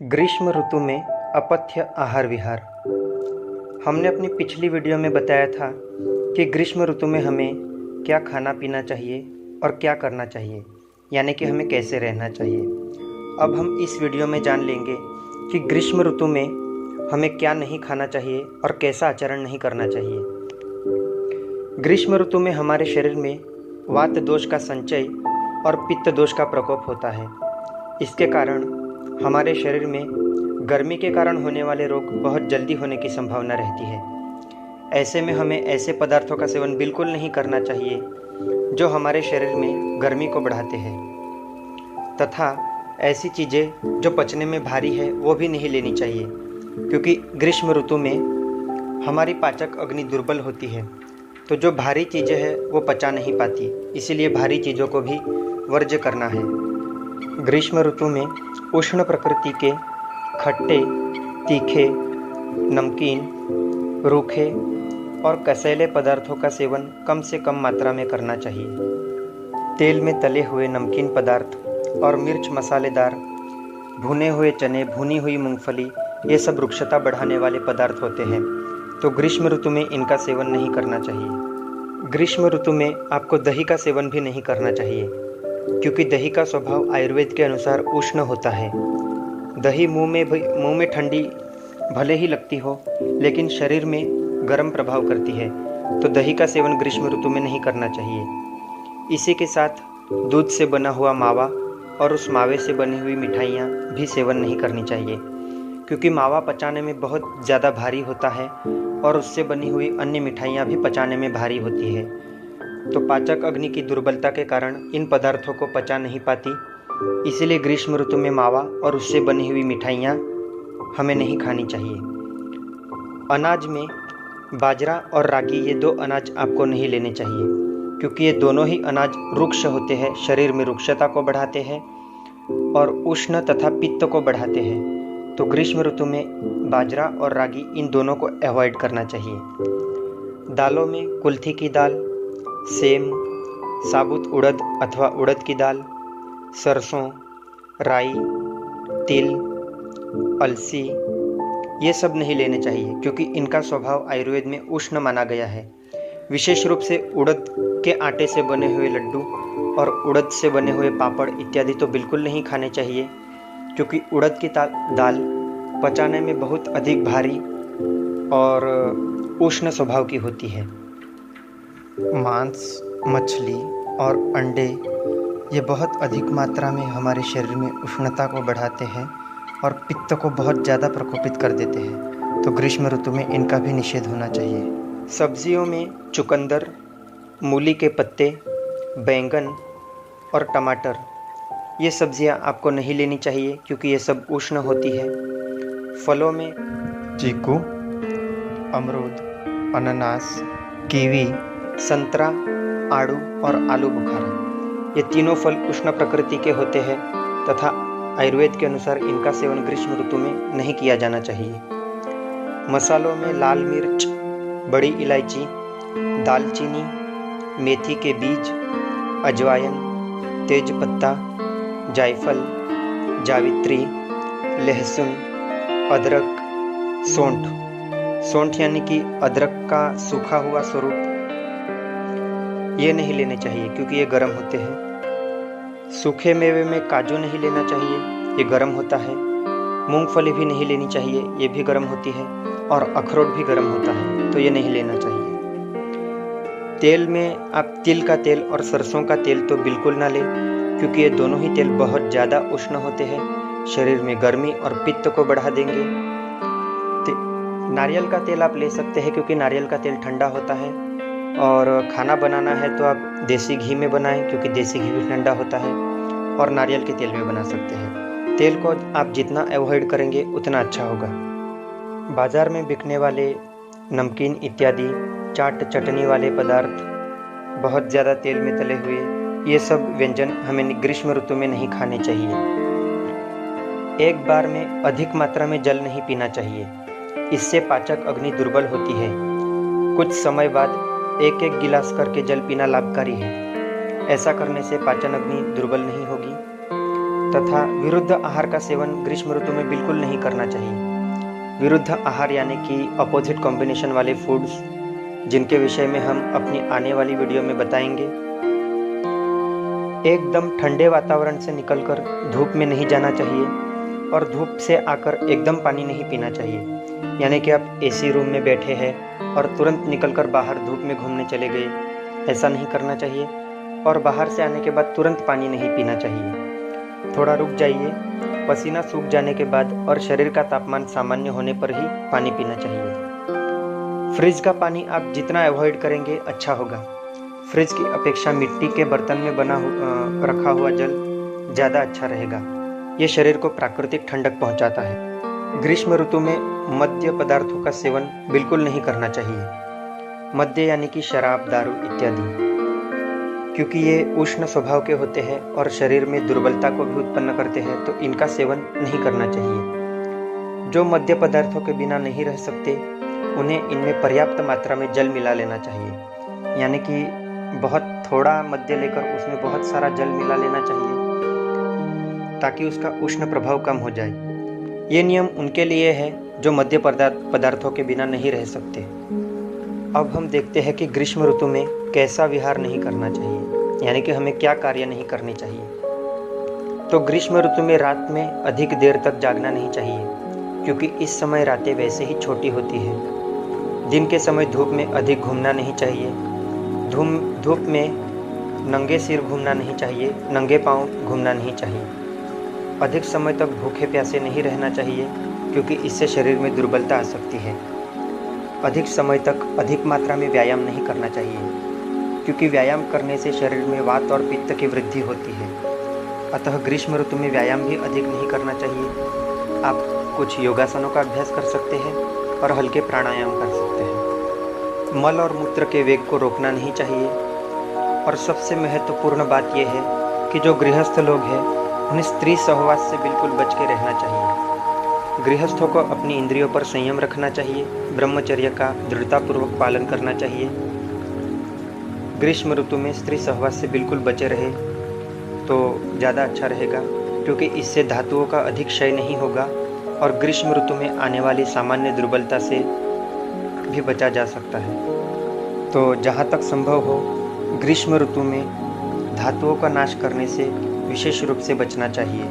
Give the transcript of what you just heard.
ग्रीष्म ऋतु में अपथ्य आहार विहार। हमने अपनी पिछली वीडियो में बताया था कि ग्रीष्म ऋतु में हमें क्या खाना पीना चाहिए और क्या करना चाहिए, यानी कि हमें कैसे रहना चाहिए। अब हम इस वीडियो में जान लेंगे कि ग्रीष्म ऋतु में हमें क्या नहीं खाना चाहिए और कैसा आचरण नहीं करना चाहिए। ग्रीष्म ऋतु में हमारे शरीर में वात दोष का संचय और पित्त दोष का प्रकोप होता है। इसके कारण हमारे शरीर में गर्मी के कारण होने वाले रोग बहुत जल्दी होने की संभावना रहती है। ऐसे में हमें ऐसे पदार्थों का सेवन बिल्कुल नहीं करना चाहिए जो हमारे शरीर में गर्मी को बढ़ाते हैं, तथा ऐसी चीज़ें जो पचने में भारी है वो भी नहीं लेनी चाहिए, क्योंकि ग्रीष्म ऋतु में हमारी पाचक अग्नि दुर्बल होती है, तो जो भारी चीज़ें हैं वो पचा नहीं पाती, इसीलिए भारी चीज़ों को भी वर्ज्य करना है। ग्रीष्म ऋतु में उष्ण प्रकृति के खट्टे, तीखे, नमकीन, रूखे और कसैले पदार्थों का सेवन कम से कम मात्रा में करना चाहिए। तेल में तले हुए नमकीन पदार्थ और मिर्च मसालेदार भुने हुए चने, भुनी हुई मूंगफली, ये सब रुक्षता बढ़ाने वाले पदार्थ होते हैं, तो ग्रीष्म ऋतु में इनका सेवन नहीं करना चाहिए। ग्रीष्म ऋतु में आपको दही का सेवन भी नहीं करना चाहिए, क्योंकि दही का स्वभाव आयुर्वेद के अनुसार उष्ण होता है। दही मुंह में ठंडी भले ही लगती हो, लेकिन शरीर में गर्म प्रभाव करती है, तो दही का सेवन ग्रीष्म ऋतु में नहीं करना चाहिए। इसी के साथ दूध से बना हुआ मावा और उस मावे से बनी हुई मिठाइयाँ भी सेवन नहीं करनी चाहिए, क्योंकि मावा पचाने में बहुत ज़्यादा भारी होता है और उससे बनी हुई अन्य मिठाइयाँ भी पचाने में भारी होती है, तो पाचक अग्नि की दुर्बलता के कारण इन पदार्थों को पचा नहीं पाती। इसीलिए ग्रीष्म ऋतु में मावा और उससे बनी हुई मिठाइयाँ हमें नहीं खानी चाहिए। अनाज में बाजरा और रागी, ये दो अनाज आपको नहीं लेने चाहिए, क्योंकि ये दोनों ही अनाज रुक्ष होते हैं, शरीर में रुक्षता को बढ़ाते हैं और उष्ण तथा पित्त को बढ़ाते हैं, तो ग्रीष्म ऋतु में बाजरा और रागी, इन दोनों को अवॉइड करना चाहिए। दालों में कुल्थी की दाल, सेम, साबुत उड़द अथवा उड़द की दाल, सरसों, राई, तिल, अलसी, ये सब नहीं लेने चाहिए, क्योंकि इनका स्वभाव आयुर्वेद में उष्ण माना गया है। विशेष रूप से उड़द के आटे से बने हुए लड्डू और उड़द से बने हुए पापड़ इत्यादि तो बिल्कुल नहीं खाने चाहिए, क्योंकि उड़द की दाल पचाने में बहुत अधिक भारी और उष्ण स्वभाव की होती है। मांस, मछली और अंडे, ये बहुत अधिक मात्रा में हमारे शरीर में उष्णता को बढ़ाते हैं और पित्त को बहुत ज़्यादा प्रकोपित कर देते हैं, तो ग्रीष्म ऋतु में इनका भी निषेध होना चाहिए। सब्जियों में चुकंदर, मूली के पत्ते, बैंगन और टमाटर, ये सब्जियां आपको नहीं लेनी चाहिए, क्योंकि ये सब उष्ण होती है। फलों में चीकू, अमरूद, अनानास, कीवी, संतरा, आड़ू और आलू बुखारा, ये तीनों फल उष्ण प्रकृति के होते हैं, तथा आयुर्वेद के अनुसार इनका सेवन ग्रीष्म ऋतु में नहीं किया जाना चाहिए। मसालों में लाल मिर्च, बड़ी इलायची, दालचीनी, मेथी के बीज, अजवाइन, तेजपत्ता, जायफल, जावित्री, लहसुन, अदरक, सौंठ यानी कि अदरक का सूखा हुआ स्वरूप, ये नहीं लेने चाहिए, क्योंकि ये गर्म होते हैं। सूखे मेवे में काजू नहीं लेना चाहिए, ये गर्म होता है। मूंगफली भी नहीं लेनी चाहिए, ये भी गर्म होती है, और अखरोट भी गर्म होता है, तो ये नहीं लेना चाहिए। तेल में आप तिल का तेल और सरसों का तेल तो बिल्कुल ना लें, क्योंकि ये दोनों ही तेल बहुत ज़्यादा उष्ण होते हैं, शरीर में गर्मी और पित्त को बढ़ा देंगे। नारियल का तेल आप ले सकते हैं, क्योंकि नारियल का तेल ठंडा होता है, और खाना बनाना है तो आप देसी घी में बनाएं, क्योंकि देसी घी भी ठंडा होता है, और नारियल के तेल में बना सकते हैं। तेल को आप जितना अवॉइड करेंगे उतना अच्छा होगा। बाज़ार में बिकने वाले नमकीन इत्यादि, चाट चटनी वाले पदार्थ, बहुत ज़्यादा तेल में तले हुए, ये सब व्यंजन हमें ग्रीष्म ऋतु में नहीं खाने चाहिए। एक बार में अधिक मात्रा में जल नहीं पीना चाहिए, इससे पाचक अग्नि दुर्बल होती है। कुछ समय बाद एक एक गिलास करके जल पीना लाभकारी है। ऐसा करने से पाचन अग्नि दुर्बल नहीं होगी। तथा विरुद्ध आहार का सेवन ग्रीष्म ऋतु में बिल्कुल नहीं करना चाहिए। विरुद्ध आहार यानी कि अपोजिट कॉम्बिनेशन वाले फूड्स, जिनके विषय में हम अपनी आने वाली वीडियो में बताएंगे। एकदम ठंडे वातावरण से निकलकर धूप में नहीं जाना चाहिए और धूप से आकर एकदम पानी नहीं पीना चाहिए। यानी कि आप एसी रूम में बैठे हैं और तुरंत निकलकर बाहर धूप में घूमने चले गए, ऐसा नहीं करना चाहिए। और बाहर से आने के बाद तुरंत पानी नहीं पीना चाहिए। थोड़ा रुक जाइए, पसीना सूख जाने के बाद और शरीर का तापमान सामान्य होने पर ही पानी पीना चाहिए। फ्रिज का पानी आप जितना अवॉइड करेंगे अच्छा होगा। फ्रिज की अपेक्षा मिट्टी के बर्तन में रखा हुआ जल ज़्यादा अच्छा रहेगा। ये शरीर को प्राकृतिक ठंडक पहुंचाता है। ग्रीष्म ऋतु में मद्य पदार्थों का सेवन बिल्कुल नहीं करना चाहिए। मद्य यानी कि शराब, दारू इत्यादि, क्योंकि ये उष्ण स्वभाव के होते हैं और शरीर में दुर्बलता को भी उत्पन्न करते हैं, तो इनका सेवन नहीं करना चाहिए। जो मद्य पदार्थों के बिना नहीं रह सकते, उन्हें इनमें पर्याप्त मात्रा में जल मिला लेना चाहिए। यानी कि बहुत थोड़ा मद्य लेकर उसमें बहुत सारा जल मिला लेना चाहिए ताकि उसका उष्ण प्रभाव कम हो जाए। ये नियम उनके लिए है जो मद्य पदार्थों के बिना नहीं रह सकते। अब हम देखते हैं कि ग्रीष्म ऋतु में कैसा विहार नहीं करना चाहिए, यानी कि हमें क्या कार्य नहीं करने चाहिए। तो ग्रीष्म ऋतु में रात में अधिक देर तक जागना नहीं चाहिए, क्योंकि इस समय रातें वैसे ही छोटी होती है। दिन के समय धूप में अधिक घूमना नहीं चाहिए। धूप में नंगे सिर घूमना नहीं चाहिए, नंगे पांव घूमना नहीं चाहिए। अधिक समय तक भूखे प्यासे नहीं रहना चाहिए, क्योंकि इससे शरीर में दुर्बलता आ सकती है। अधिक समय तक अधिक मात्रा में व्यायाम नहीं करना चाहिए, क्योंकि व्यायाम करने से शरीर में वात और पित्त की वृद्धि होती है। अतः ग्रीष्म ऋतु में व्यायाम भी अधिक नहीं करना चाहिए। आप कुछ योगासनों का अभ्यास कर सकते हैं और हल्के प्राणायाम कर सकते हैं। मल और मूत्र के वेग को रोकना नहीं चाहिए। और सबसे महत्वपूर्ण बात यह है कि जो गृहस्थ लोग हैं उन्हें स्त्री सहवास से बिल्कुल बच के रहना चाहिए। गृहस्थों को अपनी इंद्रियों पर संयम रखना चाहिए, ब्रह्मचर्य का दृढ़तापूर्वक पालन करना चाहिए। ग्रीष्म ऋतु में स्त्री सहवास से बिल्कुल बचे रहे तो ज़्यादा अच्छा रहेगा, क्योंकि इससे धातुओं का अधिक क्षय नहीं होगा और ग्रीष्म ऋतु में आने वाली सामान्य दुर्बलता से भी बचा जा सकता है। तो जहाँ तक संभव हो ग्रीष्म ऋतु में धातुओं का नाश करने से विशेष रूप से बचना चाहिए।